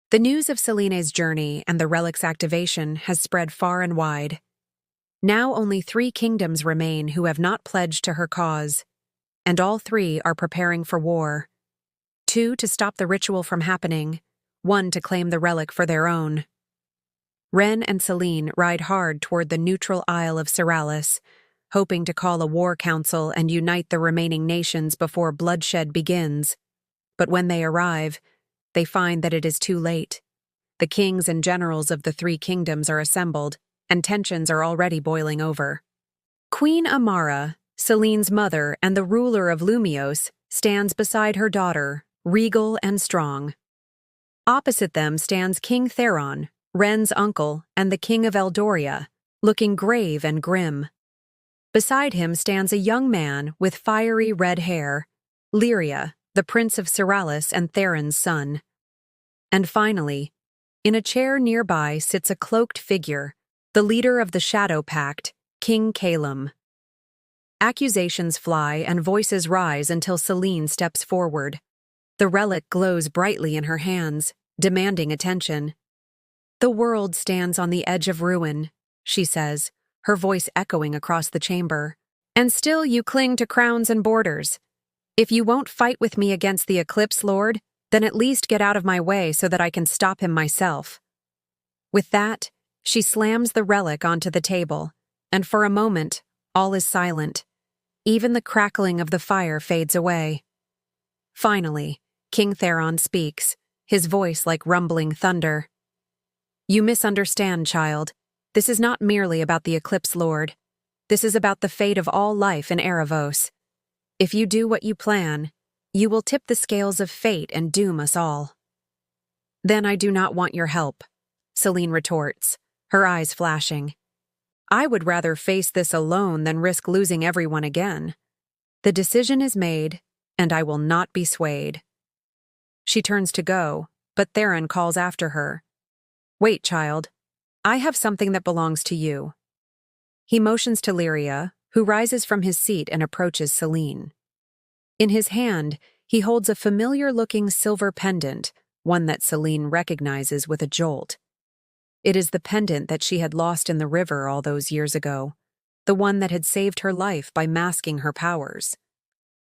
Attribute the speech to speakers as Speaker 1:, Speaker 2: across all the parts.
Speaker 1: The news of Selene's journey and the relic's activation has spread far and wide. Now only 3 kingdoms remain who have not pledged to her cause, and all 3 are preparing for war. 2 to stop the ritual from happening, 1 to claim the relic for their own. Ren and Selene ride hard toward the neutral Isle of Ceralis, hoping to call a war council and unite the remaining nations before bloodshed begins. But when they arrive, they find that it is too late. The kings and generals of the 3 kingdoms are assembled, and tensions are already boiling over. Queen Amara, Selene's mother and the ruler of Lumios, stands beside her daughter, regal and strong. Opposite them stands King Theron, Ren's uncle and the king of Eldoria, looking grave and grim. Beside him stands a young man with fiery red hair, Lyria, the prince of Ceralis and Theron's son. And finally, in a chair nearby sits a cloaked figure, the leader of the Shadow Pact, King Calum. Accusations fly and voices rise until Selene steps forward. The relic glows brightly in her hands, demanding attention. "The world stands on the edge of ruin," she says, her voice echoing across the chamber. "And still you cling to crowns and borders. If you won't fight with me against the Eclipse Lord, then at least get out of my way so that I can stop him myself." With that, she slams the relic onto the table, and for a moment, all is silent. Even the crackling of the fire fades away. Finally, King Theron speaks, his voice like rumbling thunder. "You misunderstand, child. This is not merely about the Eclipse Lord. This is about the fate of all life in Erebos. If you do what you plan, you will tip the scales of fate and doom us all." "Then I do not want your help," Selene retorts, her eyes flashing. "I would rather face this alone than risk losing everyone again. The decision is made, and I will not be swayed." She turns to go, but Theron calls after her. "Wait, child. I have something that belongs to you." He motions to Lyria, who rises from his seat and approaches Selene. In his hand, he holds a familiar-looking silver pendant, one that Selene recognizes with a jolt. It is the pendant that she had lost in the river all those years ago, the one that had saved her life by masking her powers.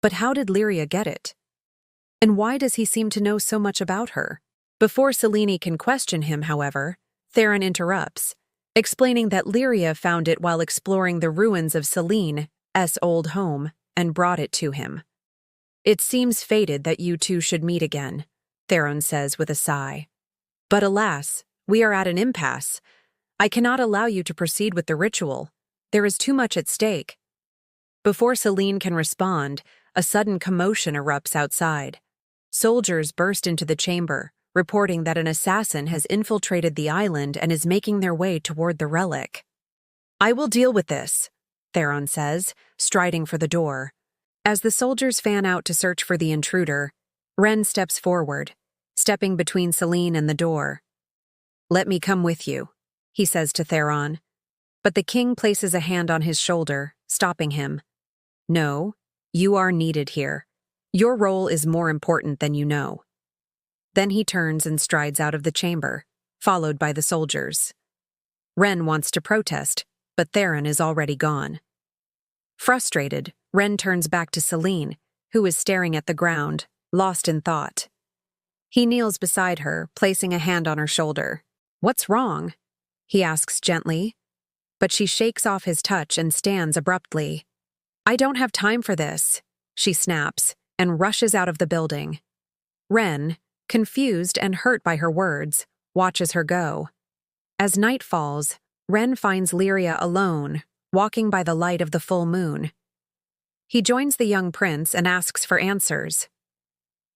Speaker 1: But how did Lyria get it? And why does he seem to know so much about her? Before Selene can question him, however, Theron interrupts, explaining that Lyria found it while exploring the ruins of Selene's old home and brought it to him. "It seems fated that you two should meet again," Theron says with a sigh. "But alas, we are at an impasse. I cannot allow you to proceed with the ritual. There is too much at stake." Before Selene can respond, a sudden commotion erupts outside. Soldiers burst into the chamber, reporting that an assassin has infiltrated the island and is making their way toward the relic. "I will deal with this," Theron says, striding for the door. As the soldiers fan out to search for the intruder, Ren steps forward, stepping between Selene and the door. "Let me come with you," he says to Theron. But the king places a hand on his shoulder, stopping him. "No, you are needed here. Your role is more important than you know." Then he turns and strides out of the chamber, followed by the soldiers. Ren wants to protest, but Theron is already gone. Frustrated, Ren turns back to Selene, who is staring at the ground, lost in thought. He kneels beside her, placing a hand on her shoulder. "What's wrong?" he asks gently, but she shakes off his touch and stands abruptly. "I don't have time for this," she snaps, and rushes out of the building. Ren, confused and hurt by her words, watches her go. As night falls, Ren finds Lyria alone, walking by the light of the full moon. He joins the young prince and asks for answers.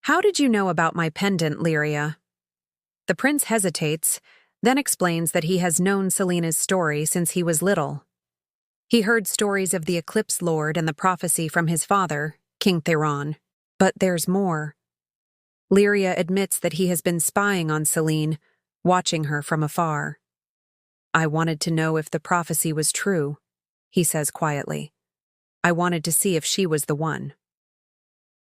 Speaker 1: "How did you know about my pendant, Lyria?" The prince hesitates, then explains that he has known Selene's story since he was little. He heard stories of the Eclipse Lord and the prophecy from his father, King Theron. But there's more. Lyria admits that he has been spying on Selene, watching her from afar. "I wanted to know if the prophecy was true," he says quietly. "I wanted to see if she was the one."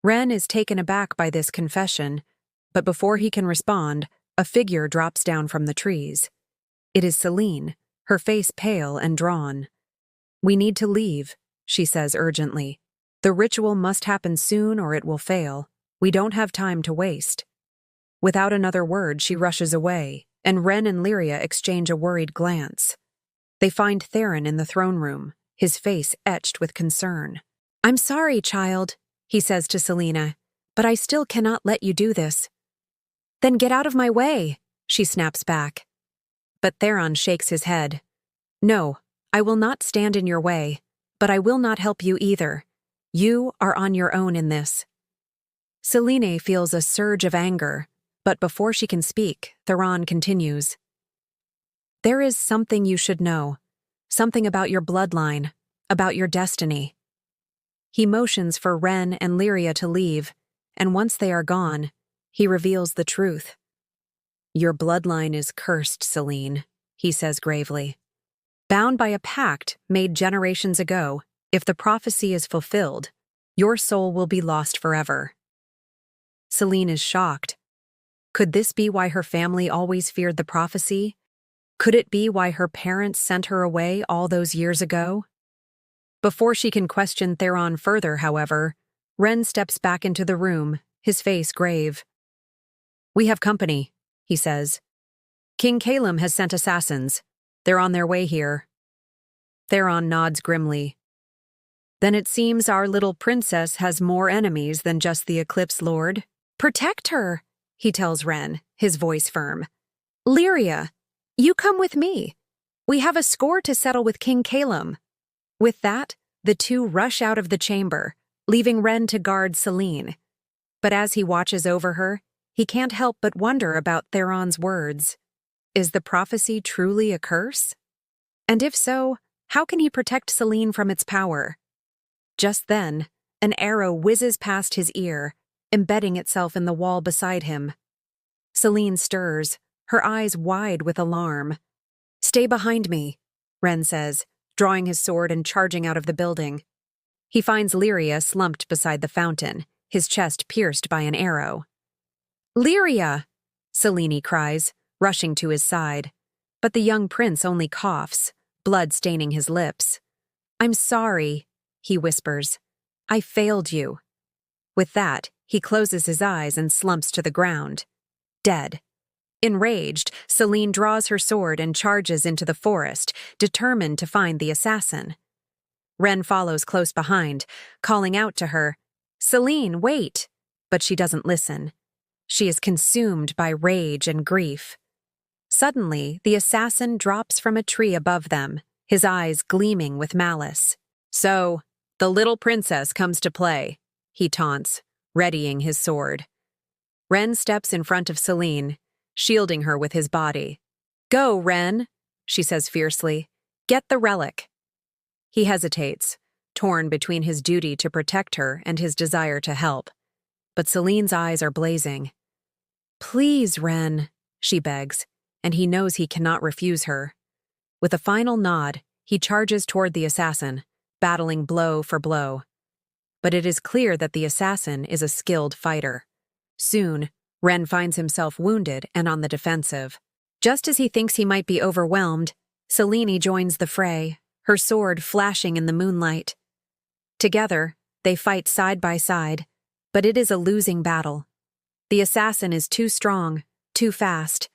Speaker 1: Ren is taken aback by this confession, but before he can respond, a figure drops down from the trees. It is Selene, her face pale and drawn. "We need to leave," she says urgently. "The ritual must happen soon or it will fail. We don't have time to waste." Without another word, she rushes away, and Ren and Lyria exchange a worried glance. They find Theron in the throne room, his face etched with concern. "I'm sorry, child," he says to Selena, "but I still cannot let you do this." "Then get out of my way," she snaps back. But Theron shakes his head. "No, I will not stand in your way, but I will not help you either. You are on your own in this." Selene feels a surge of anger, but before she can speak, Theron continues. "There is something you should know, something about your bloodline, about your destiny." He motions for Ren and Lyria to leave, and once they are gone, he reveals the truth. "Your bloodline is cursed, Selene," he says gravely. "Bound by a pact made generations ago, if the prophecy is fulfilled, your soul will be lost forever." Selene is shocked. Could this be why her family always feared the prophecy? Could it be why her parents sent her away all those years ago? Before she can question Theron further, however, Ren steps back into the room, his face grave. "We have company," he says. "King Calum has sent assassins. They're on their way here." Theron nods grimly. "Then it seems our little princess has more enemies than just the Eclipse Lord." "Protect her," he tells Ren, his voice firm. "Lyria, you come with me. We have a score to settle with King Calum." With that, the two rush out of the chamber, leaving Ren to guard Selene. But as he watches over her, he can't help but wonder about Theron's words. Is the prophecy truly a curse? And if so, how can he protect Selene from its power? Just then, an arrow whizzes past his ear, embedding itself in the wall beside him. Selene stirs, her eyes wide with alarm. "Stay behind me," Ren says, drawing his sword and charging out of the building. He finds Lyria slumped beside the fountain, his chest pierced by an arrow. "Lyria!" Selene cries, rushing to his side. But the young prince only coughs, blood staining his lips. "I'm sorry," he whispers. "I failed you." With that, he closes his eyes and slumps to the ground. Dead. Enraged, Selene draws her sword and charges into the forest, determined to find the assassin. Ren follows close behind, calling out to her, "Selene, wait!" But she doesn't listen. She is consumed by rage and grief. Suddenly, the assassin drops from a tree above them, his eyes gleaming with malice. "So, the little princess comes to play," he taunts, readying his sword. Ren steps in front of Selene, shielding her with his body. "Go, Ren," she says fiercely. "Get the relic." He hesitates, torn between his duty to protect her and his desire to help. But Selene's eyes are blazing. "Please, Ren," she begs, and he knows he cannot refuse her. With a final nod, he charges toward the assassin, battling blow for blow. But it is clear that the assassin is a skilled fighter. Soon, Ren finds himself wounded and on the defensive. Just as he thinks he might be overwhelmed, Selene joins the fray, her sword flashing in the moonlight. Together, they fight side by side, but it is a losing battle. The assassin is too strong, too fast.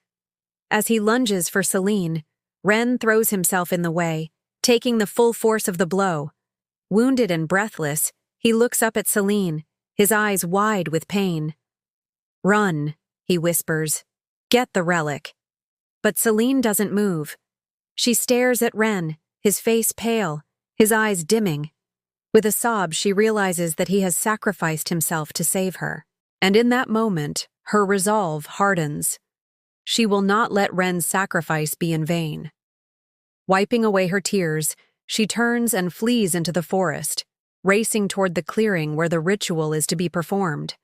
Speaker 1: As he lunges for Selene, Ren throws himself in the way, taking the full force of the blow. Wounded and breathless, he looks up at Selene, his eyes wide with pain. "Run," he whispers. "Get the relic." But Selene doesn't move. She stares at Ren, his face pale, his eyes dimming. With a sob, she realizes that he has sacrificed himself to save her. And in that moment, her resolve hardens. She will not let Ren's sacrifice be in vain. Wiping away her tears, she turns and flees into the forest, racing toward the clearing where the ritual is to be performed.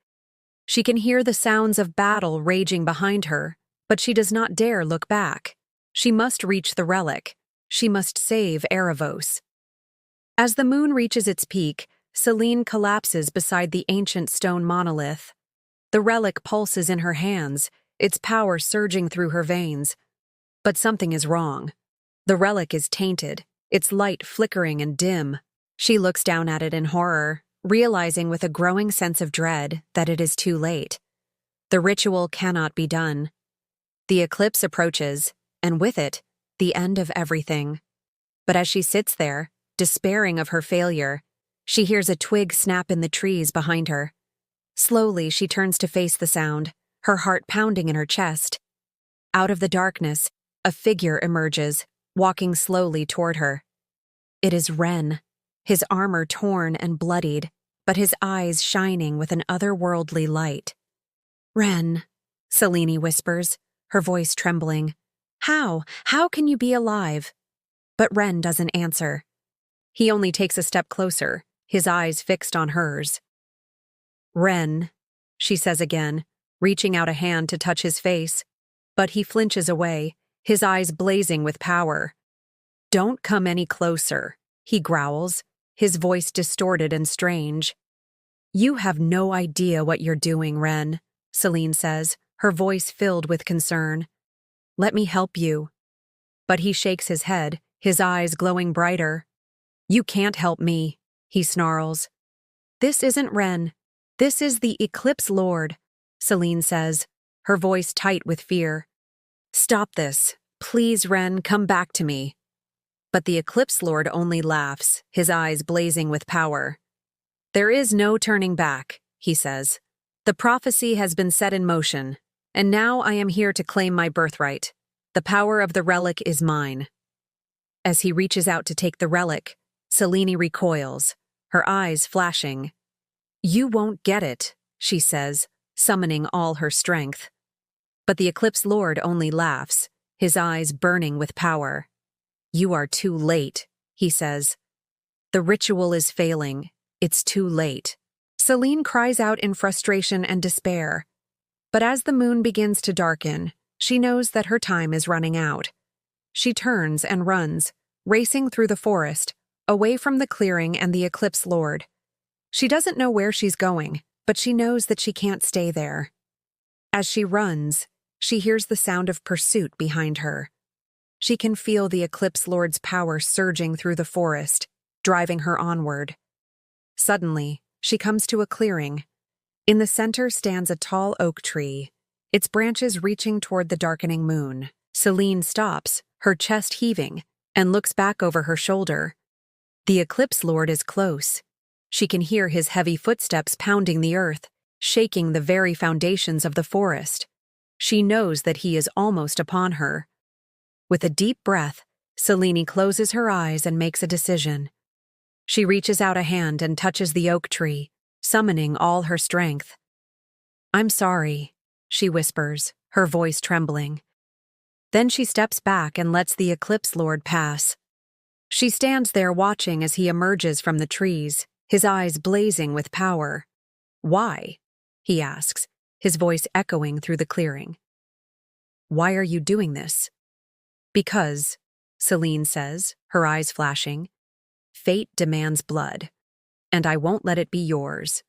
Speaker 1: She can hear the sounds of battle raging behind her, but she does not dare look back. She must reach the relic. She must save Erebos. As the moon reaches its peak, Selene collapses beside the ancient stone monolith. The relic pulses in her hands, its power surging through her veins. But something is wrong. The relic is tainted, its light flickering and dim. She looks down at it in horror, realizing with a growing sense of dread that it is too late. The ritual cannot be done. The eclipse approaches, and with it, the end of everything. But as she sits there, despairing of her failure, she hears a twig snap in the trees behind her. Slowly, she turns to face the sound, her heart pounding in her chest. Out of the darkness, a figure emerges, walking slowly toward her. It is Ren, his armor torn and bloodied, but his eyes shining with an otherworldly light. "Ren," Selene whispers, her voice trembling. How can you be alive?" But Ren doesn't answer. He only takes a step closer, his eyes fixed on hers. "Ren," she says again, reaching out a hand to touch his face, but he flinches away, his eyes blazing with power. "Don't come any closer," he growls, his voice distorted and strange. "You have no idea what you're doing, Ren," Selene says, her voice filled with concern. "Let me help you." But he shakes his head, his eyes glowing brighter. "You can't help me," he snarls. "This isn't Ren. This is the Eclipse Lord," Selene says, her voice tight with fear. "Stop this. Please, Ren, come back to me." But the Eclipse Lord only laughs, his eyes blazing with power. "There is no turning back," he says. "The prophecy has been set in motion, and now I am here to claim my birthright. The power of the relic is mine." As he reaches out to take the relic, Selene recoils, her eyes flashing. "You won't get it," she says, summoning all her strength. But the Eclipse Lord only laughs, his eyes burning with power. "You are too late," he says. "The ritual is failing. It's too late." Selene cries out in frustration and despair. But as the moon begins to darken, she knows that her time is running out. She turns and runs, racing through the forest, away from the clearing and the Eclipse Lord. She doesn't know where she's going, but she knows that she can't stay there. As she runs, she hears the sound of pursuit behind her. She can feel the Eclipse Lord's power surging through the forest, driving her onward. Suddenly, she comes to a clearing. In the center stands a tall oak tree, its branches reaching toward the darkening moon. Selene stops, her chest heaving, and looks back over her shoulder. The Eclipse Lord is close. She can hear his heavy footsteps pounding the earth, shaking the very foundations of the forest. She knows that he is almost upon her. With a deep breath, Selene closes her eyes and makes a decision. She reaches out a hand and touches the oak tree, summoning all her strength. "I'm sorry," she whispers, her voice trembling. Then she steps back and lets the Eclipse Lord pass. She stands there watching as he emerges from the trees, his eyes blazing with power. "Why?" he asks, his voice echoing through the clearing. "Why are you doing this?" "Because," Selene says, her eyes flashing, "fate demands blood, and I won't let it be yours."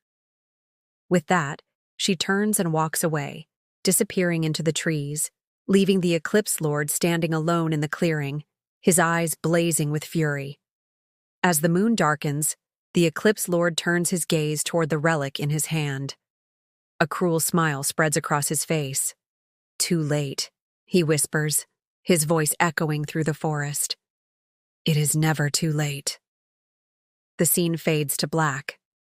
Speaker 1: With that, she turns and walks away, disappearing into the trees, leaving the Eclipse Lord standing alone in the clearing, his eyes blazing with fury. As the moon darkens, the Eclipse Lord turns his gaze toward the relic in his hand. A cruel smile spreads across his face. "Too late," he whispers, his voice echoing through the forest. "It is never too late." The scene fades to black,